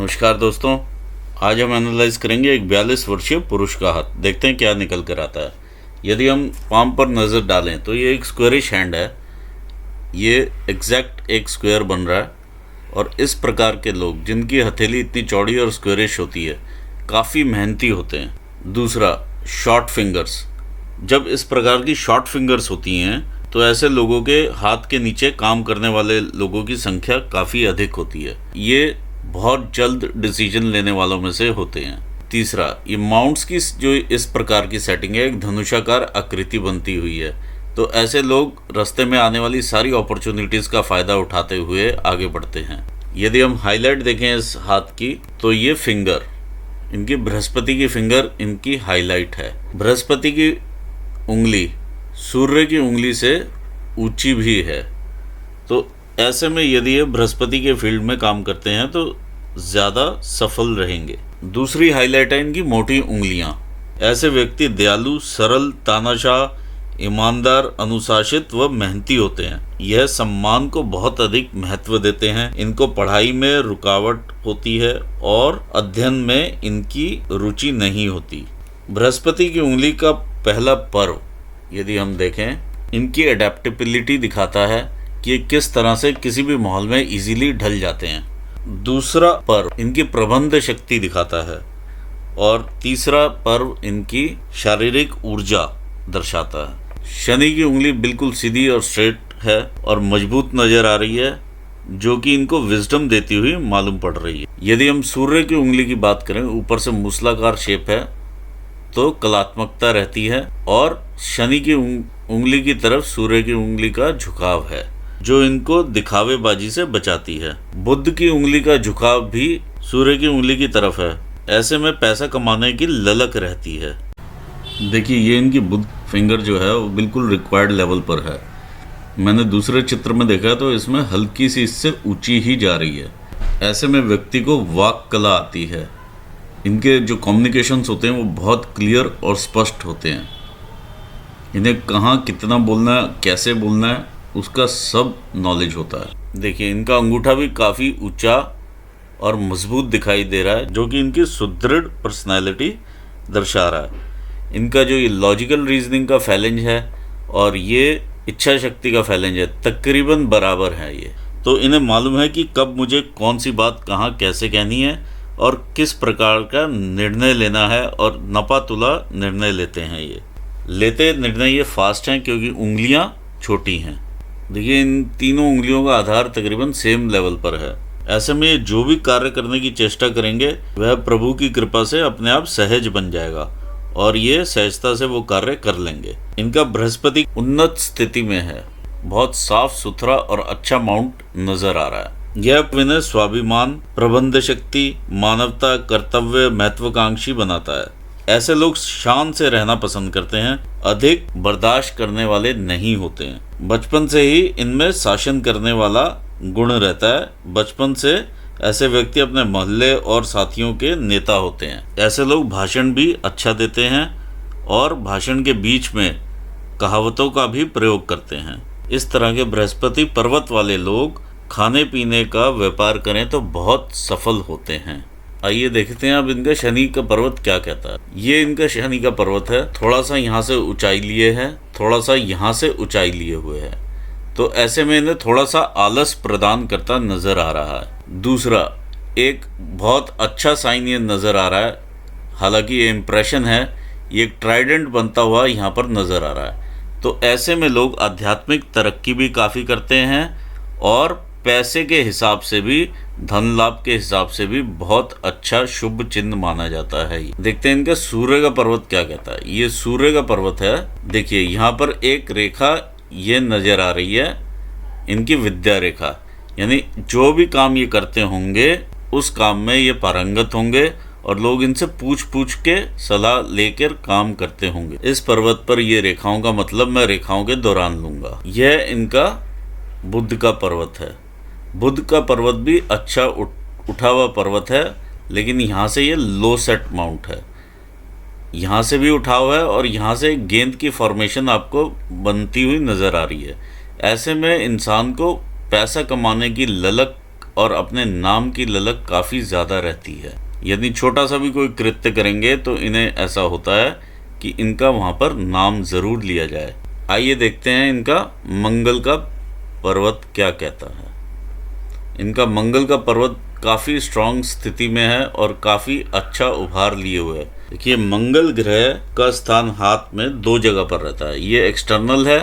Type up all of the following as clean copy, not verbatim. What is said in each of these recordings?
नमस्कार दोस्तों, आज हम एनालाइज करेंगे एक 42 वर्षीय पुरुष का हाथ। देखते हैं क्या निकल कर आता है। यदि हम पाम पर नज़र डालें तो ये एक स्क्वेयरिश हैंड है। ये एग्जैक्ट एक स्क्वायर बन रहा है और इस प्रकार के लोग जिनकी हथेली इतनी चौड़ी और स्क्वेयरिश होती है काफ़ी मेहनती होते हैं। दूसरा, शॉर्ट फिंगर्स। जब इस प्रकार की शॉर्ट फिंगर्स होती हैं तो ऐसे लोगों के हाथ के नीचे काम करने वाले लोगों की संख्या काफ़ी अधिक होती है। ये बहुत जल्द डिसीजन लेने वालों में से होते हैं। तीसरा, ये माउंट्स की जो इस प्रकार की सेटिंग है, एक धनुषाकार आकृति बनती हुई है, तो ऐसे लोग रास्ते में आने वाली सारी अपॉर्चुनिटीज़ का फ़ायदा उठाते हुए आगे बढ़ते हैं। यदि हम हाईलाइट देखें इस हाथ की तो ये फिंगर, इनकी बृहस्पति की फिंगर इनकी हाईलाइट है। बृहस्पति की उंगली सूर्य की उंगली से ऊंची भी है, तो ऐसे में यदि ये बृहस्पति के फील्ड में काम करते हैं तो ज़्यादा सफल रहेंगे। दूसरी हाईलाइट है इनकी मोटी उंगलियां। ऐसे व्यक्ति दयालु, सरल, तानाशाह, ईमानदार, अनुशासित व मेहनती होते हैं। यह सम्मान को बहुत अधिक महत्व देते हैं। इनको पढ़ाई में रुकावट होती है और अध्ययन में इनकी रुचि नहीं होती। बृहस्पति की उंगली का पहला पर्व यदि हम देखें, इनकी एडेप्टेबिलिटी दिखाता है कि किस तरह से किसी भी माहौल में इजीली ढल जाते हैं। दूसरा पर्व इनकी प्रबंध शक्ति दिखाता है और तीसरा पर्व इनकी शारीरिक ऊर्जा दर्शाता है। शनि की उंगली बिल्कुल सीधी और स्ट्रेट है और मजबूत नजर आ रही है, जो कि इनको विजडम देती हुई मालूम पड़ रही है। यदि हम सूर्य की उंगली की बात करें, ऊपर से मूसलाकार शेप है तो कलात्मकता रहती है, और शनि की उंगली की तरफ सूर्य की उंगली का झुकाव है जो इनको दिखावेबाजी से बचाती है। बुध की उंगली का झुकाव भी सूर्य की उंगली की तरफ है। ऐसे में पैसा कमाने की ललक रहती है। देखिए, ये इनकी बुध फिंगर जो है वो बिल्कुल रिक्वायर्ड लेवल पर है। मैंने दूसरे चित्र में देखा तो इसमें हल्की सी इससे ऊंची ही जा रही है। ऐसे में व्यक्ति को वाक कला आती है। इनके जो कम्युनिकेशंस होते हैं वो बहुत क्लियर और स्पष्ट होते हैं। इन्हें कहाँ कितना बोलना है, कैसे बोलना है, उसका सब नॉलेज होता है। देखिए, इनका अंगूठा भी काफ़ी ऊंचा और मजबूत दिखाई दे रहा है, जो कि इनकी सुदृढ़ पर्सनैलिटी दर्शा रहा है। इनका जो ये लॉजिकल रीजनिंग का फैलेंज है और ये इच्छा शक्ति का फैलेंज है, तकरीबन बराबर है ये। तो इन्हें मालूम है कि कब मुझे कौन सी बात कहाँ कैसे कहनी है और किस प्रकार का निर्णय लेना है, और नपा तुला निर्णय लेते हैं। ये निर्णय फास्ट हैं क्योंकि उंगलियां छोटी हैं। देखिए, इन तीनों उंगलियों का आधार तकरीबन सेम लेवल पर है। ऐसे में जो भी कार्य करने की चेष्टा करेंगे वह प्रभु की कृपा से अपने आप सहज बन जाएगा और ये सहजता से वो कार्य कर लेंगे। इनका बृहस्पति उन्नत स्थिति में है, बहुत साफ सुथरा और अच्छा माउंट नजर आ रहा है। यह इन्हें स्वाभिमान, प्रबंध शक्ति, मानवता, कर्तव्य, महत्वाकांक्षी बनाता है। ऐसे लोग शान से रहना पसंद करते हैं, अधिक बर्दाश्त करने वाले नहीं होते हैं। बचपन से ही इनमें शासन करने वाला गुण रहता है। बचपन से ऐसे व्यक्ति अपने मोहल्ले और साथियों के नेता होते हैं। ऐसे लोग भाषण भी अच्छा देते हैं और भाषण के बीच में कहावतों का भी प्रयोग करते हैं। इस तरह के बृहस्पति पर्वत वाले लोग खाने पीने का व्यापार करें तो बहुत सफल होते हैं। आइए देखते हैं अब इनका शनि का पर्वत क्या कहता है। ये इनका शनि का पर्वत है। थोड़ा सा यहाँ से ऊंचाई लिए है, थोड़ा सा यहाँ से ऊंचाई लिए हुए है, तो ऐसे में इन्हें थोड़ा सा आलस प्रदान करता नजर आ रहा है। दूसरा, एक बहुत अच्छा साइन ये नजर आ रहा है, हालांकि ये इम्प्रेशन है, ये एक ट्राइडेंट बनता हुआ यहाँ पर नजर आ रहा है। तो ऐसे में लोग आध्यात्मिक तरक्की भी काफ़ी करते हैं और पैसे के हिसाब से भी, धन लाभ के हिसाब से भी बहुत अच्छा शुभ चिन्ह माना जाता है। देखते हैं इनका सूर्य का पर्वत क्या कहता है। ये सूर्य का पर्वत है। देखिए, यहाँ पर एक रेखा ये नजर आ रही है, इनकी विद्या रेखा, यानी जो भी काम ये करते होंगे उस काम में ये पारंगत होंगे और लोग इनसे पूछ पूछ के सलाह लेकर काम करते होंगे। इस पर्वत पर ये रेखाओं का मतलब मैं रेखाओं के दौरान लूंगा। यह इनका बुध का पर्वत है। बुध का पर्वत भी अच्छा उठा हुआ पर्वत है, लेकिन यहाँ से ये लो सेट माउंट है। यहाँ से भी उठा हुआ है और यहाँ से गेंद की फॉर्मेशन आपको बनती हुई नज़र आ रही है। ऐसे में इंसान को पैसा कमाने की ललक और अपने नाम की ललक काफ़ी ज़्यादा रहती है। यदि छोटा सा भी कोई कृत्य करेंगे तो इन्हें ऐसा होता है कि इनका वहाँ पर नाम ज़रूर लिया जाए। आइए देखते हैं इनका मंगल का पर्वत क्या कहता है। इनका मंगल का पर्वत काफ़ी स्ट्रांग स्थिति में है और काफ़ी अच्छा उभार लिए हुए है। देखिए, मंगल ग्रह का स्थान हाथ में 2 जगह पर रहता है। ये एक्सटर्नल है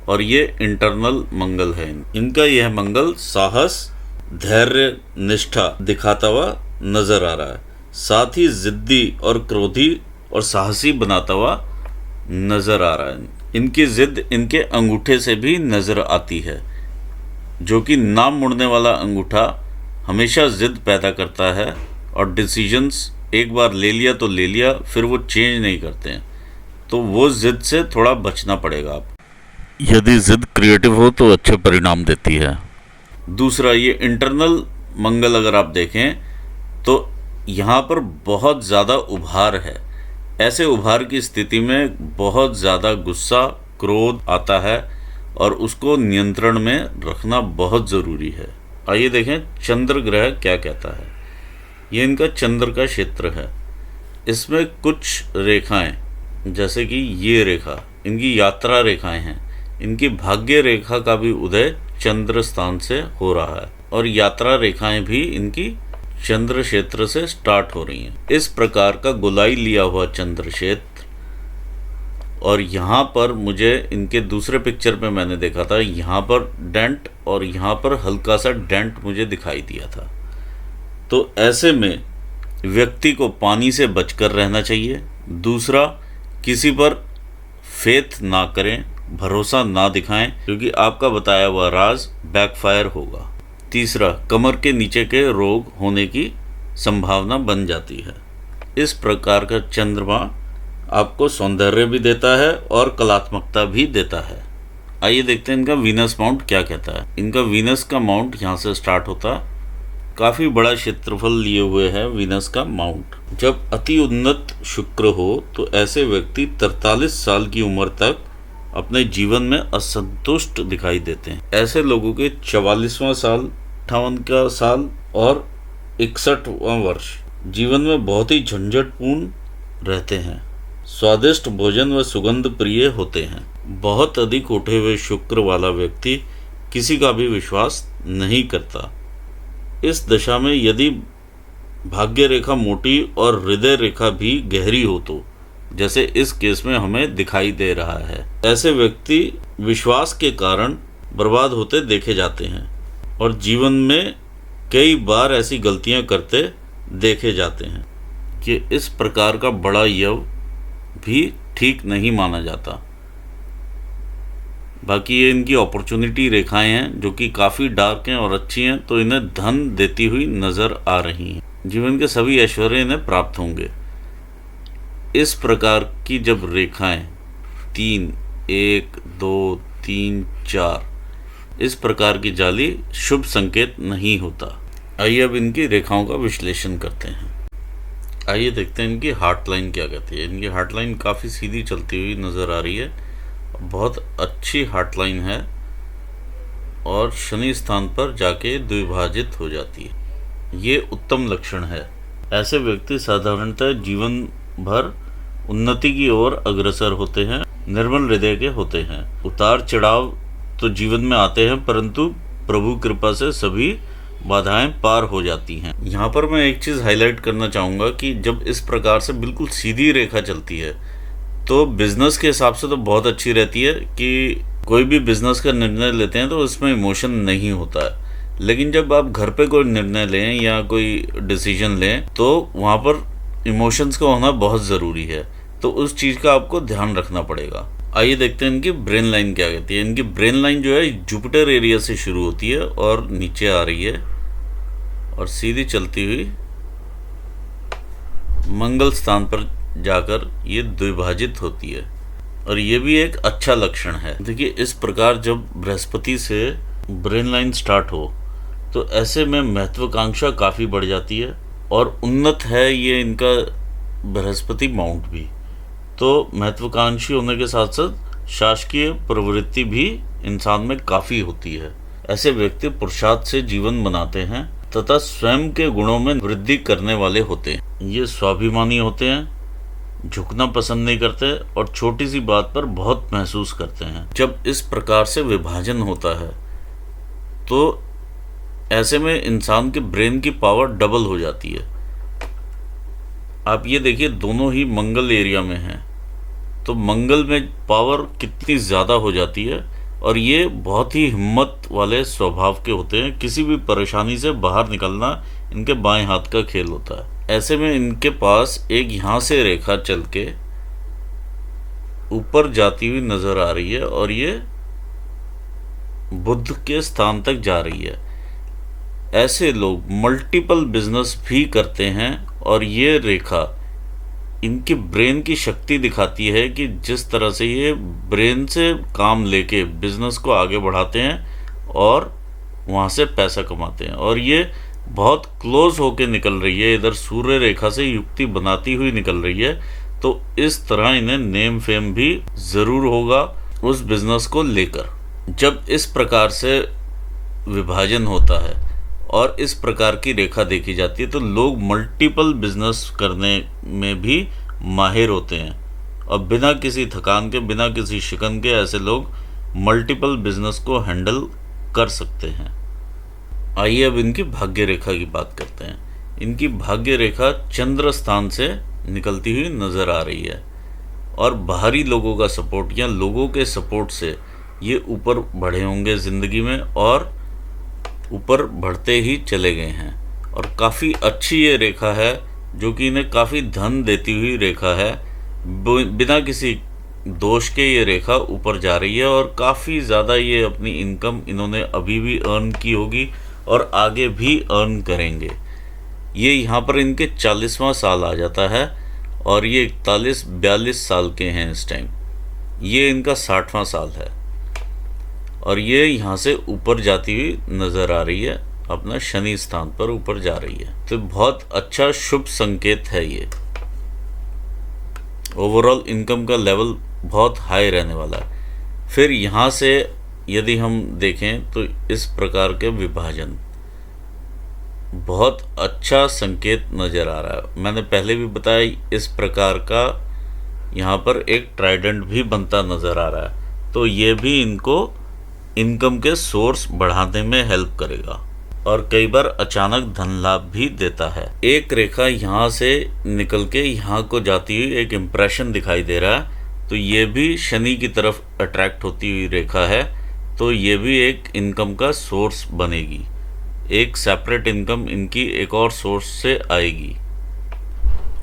और ये इंटरनल मंगल है। इनका यह मंगल साहस, धैर्य, निष्ठा दिखाता हुआ नजर आ रहा है। साथ ही जिद्दी और क्रोधी और साहसी बनाता हुआ नजर आ रहा है। इनकी जिद इनके अंगूठे से भी नजर आती है, जो कि ना मुड़ने वाला अंगूठा हमेशा जिद पैदा करता है और डिसीजंस एक बार ले लिया तो ले लिया, फिर वो चेंज नहीं करते हैं। तो वो जिद से थोड़ा बचना पड़ेगा आप। यदि जिद क्रिएटिव हो तो अच्छे परिणाम देती है। दूसरा, ये इंटरनल मंगल अगर आप देखें तो यहाँ पर बहुत ज़्यादा उभार है। ऐसे उभार की स्थिति में बहुत ज़्यादा गुस्सा, क्रोध आता है और उसको नियंत्रण में रखना बहुत ज़रूरी है। आइए देखें चंद्र ग्रह क्या कहता है। ये इनका चंद्र का क्षेत्र है। इसमें कुछ रेखाएं, जैसे कि ये रेखा इनकी यात्रा रेखाएं हैं। इनकी भाग्य रेखा का भी उदय चंद्र स्थान से हो रहा है और यात्रा रेखाएं भी इनकी चंद्र क्षेत्र से स्टार्ट हो रही हैं। इस प्रकार का गोलाई लिया हुआ चंद्र क्षेत्र, और यहाँ पर मुझे इनके दूसरे पिक्चर में मैंने देखा था, यहाँ पर डेंट और यहाँ पर हल्का सा डेंट मुझे दिखाई दिया था। तो ऐसे में व्यक्ति को पानी से बचकर रहना चाहिए। दूसरा, किसी पर फेथ ना करें, भरोसा ना दिखाएं, क्योंकि आपका बताया हुआ राज बैकफायर होगा। तीसरा, कमर के नीचे के रोग होने की संभावना बन जाती है। इस प्रकार का चंद्रमा आपको सौंदर्य भी देता है और कलात्मकता भी देता है। आइए देखते हैं इनका वीनस माउंट क्या कहता है। इनका वीनस का माउंट यहाँ से स्टार्ट होता है। काफ़ी बड़ा क्षेत्रफल लिए हुए है वीनस का माउंट। जब अति उन्नत शुक्र हो तो ऐसे व्यक्ति 43 साल की उम्र तक अपने जीवन में असंतुष्ट दिखाई देते हैं। ऐसे लोगों के 44वां साल, 58 का साल और 61वां वर्ष जीवन में बहुत ही झंझटपूर्ण रहते हैं। स्वादिष्ट भोजन व सुगंध प्रिय होते हैं। बहुत अधिक उठे हुए शुक्र वाला व्यक्ति किसी का भी विश्वास नहीं करता। इस दशा में यदि भाग्य रेखा मोटी और हृदय रेखा भी गहरी हो तो, जैसे इस केस में हमें दिखाई दे रहा है, ऐसे व्यक्ति विश्वास के कारण बर्बाद होते देखे जाते हैं और जीवन में कई बार ऐसी गलतियां करते देखे जाते हैं कि इस प्रकार का बड़ा यव भी ठीक नहीं माना जाता। बाकी ये इनकी अपॉर्चुनिटी रेखाएं हैं जो कि काफ़ी डार्क हैं और अच्छी हैं, तो इन्हें धन देती हुई नज़र आ रही हैं। जीवन के सभी ऐश्वर्य इन्हें प्राप्त होंगे। इस प्रकार की जब रेखाएं 3, 1, 2, 3, 4 इस प्रकार की जाली शुभ संकेत नहीं होता। आइए अब इनकी रेखाओं का विश्लेषण करते हैं। आइए देखते हैं इनकी हार्ट लाइन क्या कहती है। इनकी हार्ट लाइन काफ़ी सीधी चलती हुई नज़र आ रही है, बहुत अच्छी हार्ट लाइन है और शनि स्थान पर जाके द्विभाजित हो जाती है। ये उत्तम लक्षण है। ऐसे व्यक्ति साधारणतः जीवन भर उन्नति की ओर अग्रसर होते हैं, निर्मल हृदय के होते हैं। उतार चढ़ाव तो जीवन में आते हैं, परंतु प्रभु कृपा से सभी बाधाएं पार हो जाती हैं। यहाँ पर मैं एक चीज़ हाईलाइट करना चाहूँगा कि जब इस प्रकार से बिल्कुल सीधी रेखा चलती है तो बिज़नेस के हिसाब से तो बहुत अच्छी रहती है कि कोई भी बिज़नेस का निर्णय लेते हैं तो उसमें इमोशन नहीं होता है। लेकिन जब आप घर पे कोई निर्णय लें या कोई डिसीजन लें तो वहाँ पर इमोशंस का होना बहुत ज़रूरी है, तो उस चीज़ का आपको ध्यान रखना पड़ेगा। आइए देखते हैं इनकी ब्रेन लाइन क्या कहती है। इनकी ब्रेन लाइन जो है जुपिटर एरिया से शुरू होती है और नीचे आ रही है और सीधी चलती हुई मंगल स्थान पर जाकर ये द्विभाजित होती है और ये भी एक अच्छा लक्षण है। देखिए, इस प्रकार जब बृहस्पति से ब्रेन लाइन स्टार्ट हो तो ऐसे में महत्वाकांक्षा काफ़ी बढ़ जाती है और उन्नत है ये इनका बृहस्पति माउंट भी, तो महत्वाकांक्षी होने के साथ साथ शासकीय प्रवृत्ति भी इंसान में काफ़ी होती है। ऐसे व्यक्ति पुरुषार्थ से जीवन बनाते हैं तथा स्वयं के गुणों में वृद्धि करने वाले होते हैं। ये स्वाभिमानी होते हैं, झुकना पसंद नहीं करते और छोटी सी बात पर बहुत महसूस करते हैं। जब इस प्रकार से विभाजन होता है तो ऐसे में इंसान के ब्रेन की पावर डबल हो जाती है। आप ये देखिए, दोनों ही मंगल एरिया में हैं, तो मंगल में पावर कितनी ज़्यादा हो जाती है। और ये बहुत ही हिम्मत वाले स्वभाव के होते हैं। किसी भी परेशानी से बाहर निकलना इनके बाएं हाथ का खेल होता है। ऐसे में इनके पास एक यहाँ से रेखा चल के ऊपर जाती हुई नज़र आ रही है और ये बुध के स्थान तक जा रही है। ऐसे लोग मल्टीपल बिजनेस भी करते हैं और ये रेखा इनकी ब्रेन की शक्ति दिखाती है कि जिस तरह से ये ब्रेन से काम लेके बिजनेस को आगे बढ़ाते हैं और वहाँ से पैसा कमाते हैं। और ये बहुत क्लोज होके निकल रही है, इधर सूर्य रेखा से युक्ति बनाती हुई निकल रही है। तो इस तरह इन्हें नेम फेम भी ज़रूर होगा उस बिजनेस को लेकर। जब इस प्रकार से विभाजन होता है और इस प्रकार की रेखा देखी जाती है तो लोग मल्टीपल बिजनेस करने में भी माहिर होते हैं और बिना किसी थकान के, बिना किसी शिकन के ऐसे लोग मल्टीपल बिजनेस को हैंडल कर सकते हैं। आइए अब इनकी भाग्य रेखा की बात करते हैं। इनकी भाग्य रेखा चंद्र स्थान से निकलती हुई नज़र आ रही है और बाहरी लोगों का सपोर्ट या लोगों के सपोर्ट से ये ऊपर बढ़े होंगे ज़िंदगी में और ऊपर बढ़ते ही चले गए हैं। और काफ़ी अच्छी ये रेखा है जो कि इन्हें काफ़ी धन देती हुई रेखा है। बिना किसी दोष के ये रेखा ऊपर जा रही है और काफ़ी ज़्यादा ये अपनी इनकम इन्होंने अभी भी अर्न की होगी और आगे भी अर्न करेंगे। ये यहाँ पर इनके 40वां साल आ जाता है और ये 41-42 साल के हैं इस टाइम। ये इनका 60वां साल है और ये यहाँ से ऊपर जाती हुई नज़र आ रही है, अपना शनि स्थान पर ऊपर जा रही है। तो बहुत अच्छा शुभ संकेत है ये। ओवरऑल इनकम का लेवल बहुत हाई रहने वाला है। फिर यहाँ से यदि हम देखें तो इस प्रकार के विभाजन बहुत अच्छा संकेत नज़र आ रहा है। मैंने पहले भी बताया, इस प्रकार का यहाँ पर एक ट्राइडेंट भी बनता नज़र आ रहा है। तो ये भी इनको इनकम के सोर्स बढ़ाने में हेल्प करेगा और कई बार अचानक धन लाभ भी देता है। एक रेखा यहाँ से निकल के यहाँ को जाती हुई एक इम्प्रेशन दिखाई दे रहा है, तो ये भी शनि की तरफ अट्रैक्ट होती हुई रेखा है। तो ये भी एक इनकम का सोर्स बनेगी, एक सेपरेट इनकम इनकी एक और सोर्स से आएगी।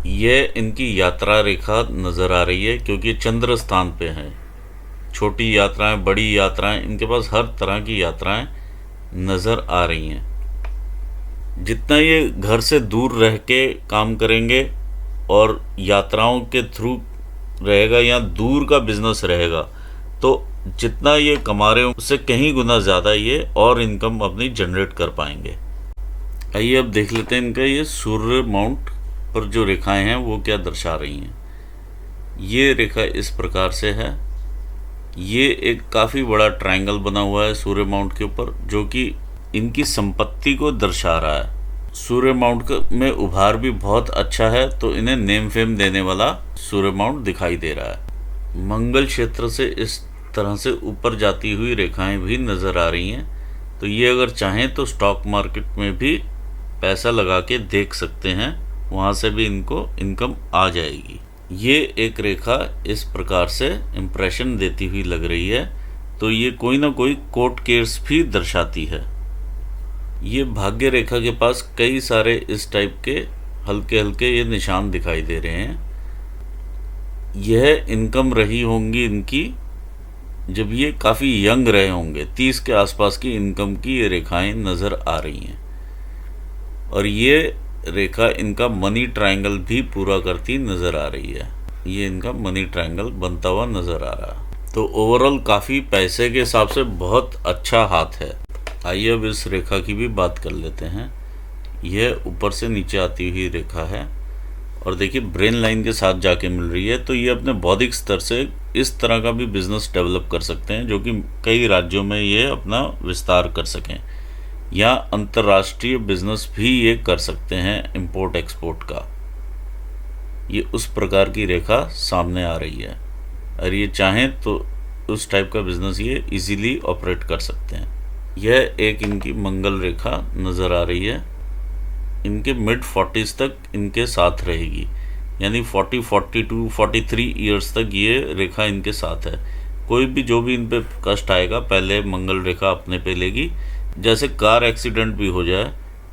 ये इनकी यात्रा रेखा नज़र आ रही है क्योंकि चंद्र स्थान पे है। छोटी यात्राएं, बड़ी यात्राएं, इनके पास हर तरह की यात्राएं नज़र आ रही हैं। जितना ये घर से दूर रह के काम करेंगे और यात्राओं के थ्रू रहेगा या दूर का बिजनेस रहेगा, तो जितना ये कमा रहे हो उससे कहीं गुना ज़्यादा ये और इनकम अपनी जनरेट कर पाएंगे। आइए अब देख लेते हैं इनका ये सूर्य माउंट पर जो रेखाएं हैं वो क्या दर्शा रही हैं। ये रेखा इस प्रकार से है। ये एक काफ़ी बड़ा ट्रायंगल बना हुआ है सूर्य माउंट के ऊपर जो कि इनकी संपत्ति को दर्शा रहा है। सूर्य माउंट में उभार भी बहुत अच्छा है, तो इन्हें नेम फेम देने वाला सूर्य माउंट दिखाई दे रहा है। मंगल क्षेत्र से इस तरह से ऊपर जाती हुई रेखाएं भी नज़र आ रही हैं। तो ये अगर चाहें तो स्टॉक मार्केट में भी पैसा लगा के देख सकते हैं, वहाँ से भी इनको इनकम आ जाएगी। ये एक रेखा इस प्रकार से इम्प्रेशन देती हुई लग रही है, तो ये कोई ना कोई कोर्ट केस भी दर्शाती है। ये भाग्य रेखा के पास कई सारे इस टाइप के हल्के हल्के ये निशान दिखाई दे रहे हैं। यह इनकम रही होंगी इनकी जब ये काफ़ी यंग रहे होंगे। 30 के आसपास की इनकम की ये रेखाएं नज़र आ रही हैं और ये रेखा इनका मनी ट्रायंगल भी पूरा करती नज़र आ रही है। ये इनका मनी ट्रायंगल बनता हुआ नज़र आ रहा है। तो ओवरऑल काफ़ी पैसे के हिसाब से बहुत अच्छा हाथ है। आइए अब इस रेखा की भी बात कर लेते हैं। यह ऊपर से नीचे आती हुई रेखा है और देखिए ब्रेन लाइन के साथ जाके मिल रही है। तो ये अपने बौद्धिक स्तर से इस तरह का भी बिजनेस डेवलप कर सकते हैं जो कि कई राज्यों में ये अपना विस्तार कर सकें। या अंतर्राष्ट्रीय बिजनेस भी ये कर सकते हैं इंपोर्ट एक्सपोर्ट का। ये उस प्रकार की रेखा सामने आ रही है और ये चाहें तो उस टाइप का बिजनेस ये इजीली ऑपरेट कर सकते हैं। यह एक इनकी मंगल रेखा नज़र आ रही है, इनके मिड 40s तक इनके साथ रहेगी, यानी 40, 42, 43 ईयर्स तक ये रेखा इनके साथ है। कोई भी जो भी इन पे कष्ट आएगा पहले मंगल रेखा अपने पे लेगी। जैसे कार एक्सीडेंट भी हो जाए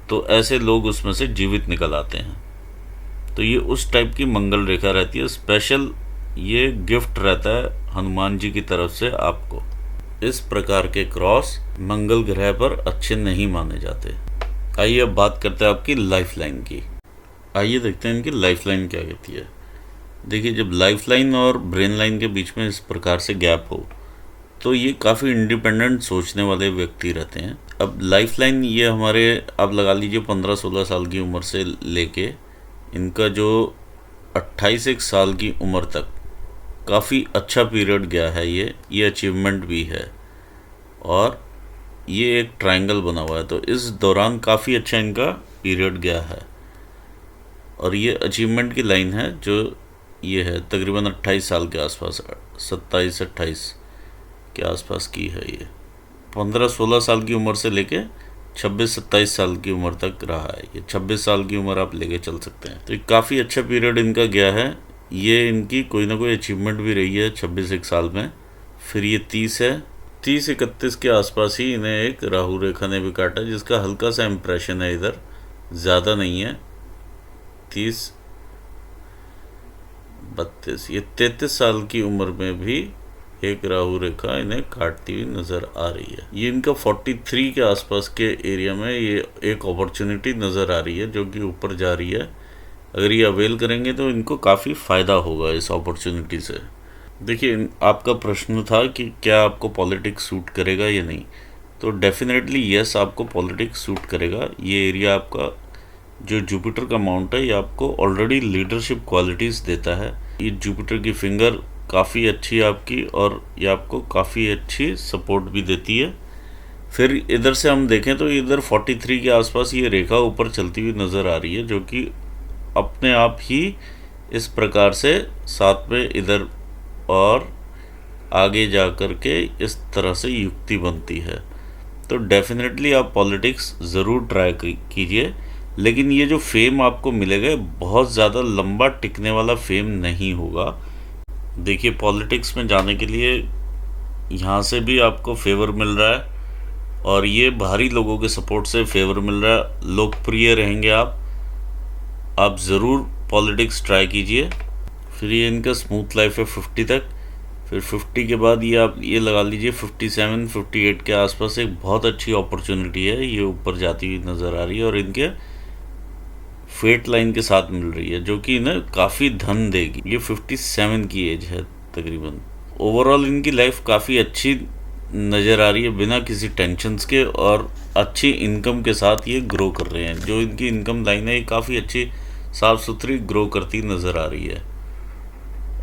तो ऐसे लोग उसमें से जीवित निकल आते हैं। तो ये उस टाइप की मंगल रेखा रहती है। स्पेशल ये गिफ्ट रहता है हनुमान जी की तरफ से आपको। इस प्रकार के क्रॉस मंगल ग्रह पर अच्छे नहीं माने जाते। आइए अब बात करते हैं आपकी लाइफ लाइन की। आइए देखते हैं इनकी लाइफ लाइन क्या कहती है। देखिए, जब लाइफ लाइन और ब्रेन लाइन के बीच में इस प्रकार से गैप हो तो ये काफ़ी इंडिपेंडेंट सोचने वाले व्यक्ति रहते हैं। अब लाइफ लाइन ये हमारे आप लगा लीजिए 15-16 साल की उम्र से लेके इनका जो 28 साल की उम्र तक काफ़ी अच्छा पीरियड गया है। ये अचीवमेंट भी है और ये एक ट्रायंगल बना हुआ है, तो इस दौरान काफ़ी अच्छा इनका पीरियड गया है और ये अचीवमेंट की लाइन है जो ये है तकरीबन 28 साल के आसपास, 27-28 के आसपास की है। ये 15-16 साल की उम्र से लेके 26-27 साल की उम्र तक रहा है। ये 26 साल की उम्र आप लेके चल सकते हैं। तो काफ़ी अच्छा पीरियड इनका गया है। ये इनकी कोई ना कोई अचीवमेंट भी रही है 26 साल में। फिर ये 30 है, 30-31 के आसपास ही इन्हें एक राहु रेखा ने भी काटा, जिसका हल्का सा इम्प्रेशन है इधर, ज़्यादा नहीं है। 30-32 ये 33 साल की उम्र में भी एक राहु रेखा इन्हें काटती हुई नज़र आ रही है। ये इनका 43 के आसपास के एरिया में ये एक अपॉर्चुनिटी नज़र आ रही है जो कि ऊपर जा रही है। अगर ये अवेल करेंगे तो इनको काफ़ी फ़ायदा होगा इस अपॉर्चुनिटी से। देखिए, आपका प्रश्न था कि क्या आपको पॉलिटिक्स सूट करेगा या नहीं, तो डेफिनेटली यस, आपको पॉलिटिक्स सूट करेगा। ये एरिया आपका जो जुपिटर का माउंट है ये आपको ऑलरेडी लीडरशिप क्वालिटीज़ देता है। ये जुपिटर की फिंगर काफ़ी अच्छी है आपकी और ये आपको काफ़ी अच्छी सपोर्ट भी देती है। फिर इधर से हम देखें तो इधर 43 के आसपास ये रेखा ऊपर चलती हुई नज़र आ रही है, जो कि अपने आप ही इस प्रकार से साथ में इधर और आगे जा कर के इस तरह से युक्ति बनती है। तो डेफिनेटली आप पॉलिटिक्स ज़रूर ट्राई कीजिए, लेकिन ये जो फेम आपको मिलेगा बहुत ज़्यादा लंबा टिकने वाला फेम नहीं होगा। देखिए, पॉलिटिक्स में जाने के लिए यहाँ से भी आपको फेवर मिल रहा है और ये बाहरी लोगों के सपोर्ट से फेवर मिल रहा है, लोकप्रिय रहेंगे आप ज़रूर पॉलिटिक्स ट्राई कीजिए। फिर ये इनका स्मूथ लाइफ है 50 तक। फिर 50 के बाद ये आप ये लगा लीजिए 57-58 के आसपास एक बहुत अच्छी अपॉर्चुनिटी है, ये ऊपर जाती हुई नज़र आ रही है और इनके फेट लाइन के साथ मिल रही है, जो कि इन्हें काफ़ी धन देगी। ये 57 की एज है तकरीबन। ओवरऑल इनकी लाइफ काफ़ी अच्छी नज़र आ रही है बिना किसी टेंशन्स के, और अच्छी इनकम के साथ ये ग्रो कर रहे हैं। जो इनकी इनकम लाइन है ये काफ़ी अच्छी साफ़ सुथरी ग्रो करती नज़र आ रही है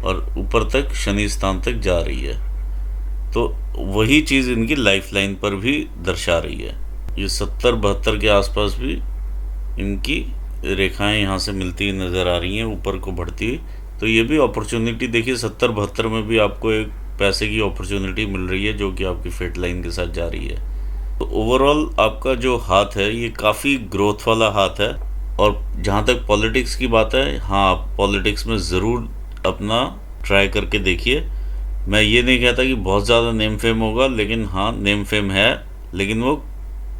और ऊपर तक शनि स्थान तक जा रही है। तो वही चीज़ इनकी लाइफ लाइन पर भी दर्शा रही है। ये 70-72 के आसपास भी इनकी रेखाएं यहाँ से मिलती हुई नज़र आ रही हैं ऊपर को बढ़ती हुई। तो ये भी अपॉर्चुनिटी देखिए 70-72 में भी आपको एक पैसे की अपॉर्चुनिटी मिल रही है जो कि आपकी फेट लाइन के साथ जा रही है। तो ओवरऑल आपका जो हाथ है ये काफ़ी ग्रोथ वाला हाथ है। और जहाँ तक पॉलिटिक्स की बात है, हाँ, आप पॉलिटिक्स में ज़रूर अपना ट्राई करके देखिए। मैं ये नहीं कहता कि बहुत ज़्यादा नेम फेम होगा, लेकिन हाँ, नेम फेम है, लेकिन वो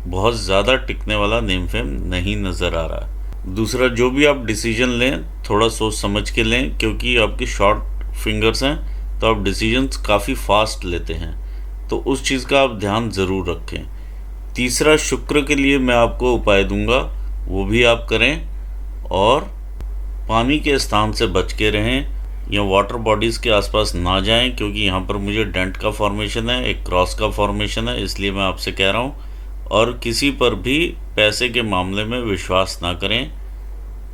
बहुत ज़्यादा टिकने वाला नेम फेम नहीं नज़र आ रहा है। दूसरा, जो भी आप डिसीजन लें थोड़ा सोच समझ के लें, क्योंकि आपके शॉर्ट फिंगर्स हैं तो आप डिसीजंस काफ़ी फास्ट लेते हैं, तो उस चीज़ का आप ध्यान ज़रूर रखें। तीसरा, शुक्र के लिए मैं आपको उपाय दूंगा, वो भी आप करें और पानी के स्थान से बच के रहें या वाटर बॉडीज़ के आसपास ना जाएं, क्योंकि यहाँ पर मुझे डेंट का फॉर्मेशन है, एक क्रॉस का फॉर्मेशन है, इसलिए मैं आपसे कह रहा हूँ। और किसी पर भी पैसे के मामले में विश्वास ना करें।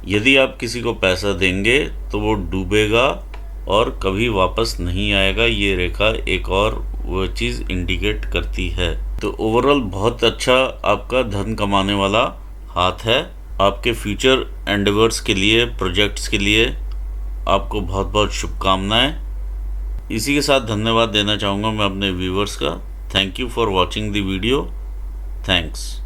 यदि आप किसी को पैसा देंगे तो वो डूबेगा और कभी वापस नहीं आएगा। ये रेखा एक और वो चीज़ इंडिकेट करती है। तो तो ओवरऑल बहुत अच्छा आपका धन कमाने वाला हाथ है। आपके फ्यूचर एंडेवर्स के लिए, प्रोजेक्ट्स के लिए आपको बहुत बहुत शुभकामनाएं। इसी के साथ धन्यवाद देना चाहूँगा मैं अपने व्यूवर्स का। Thank you for watching the video. Thanks.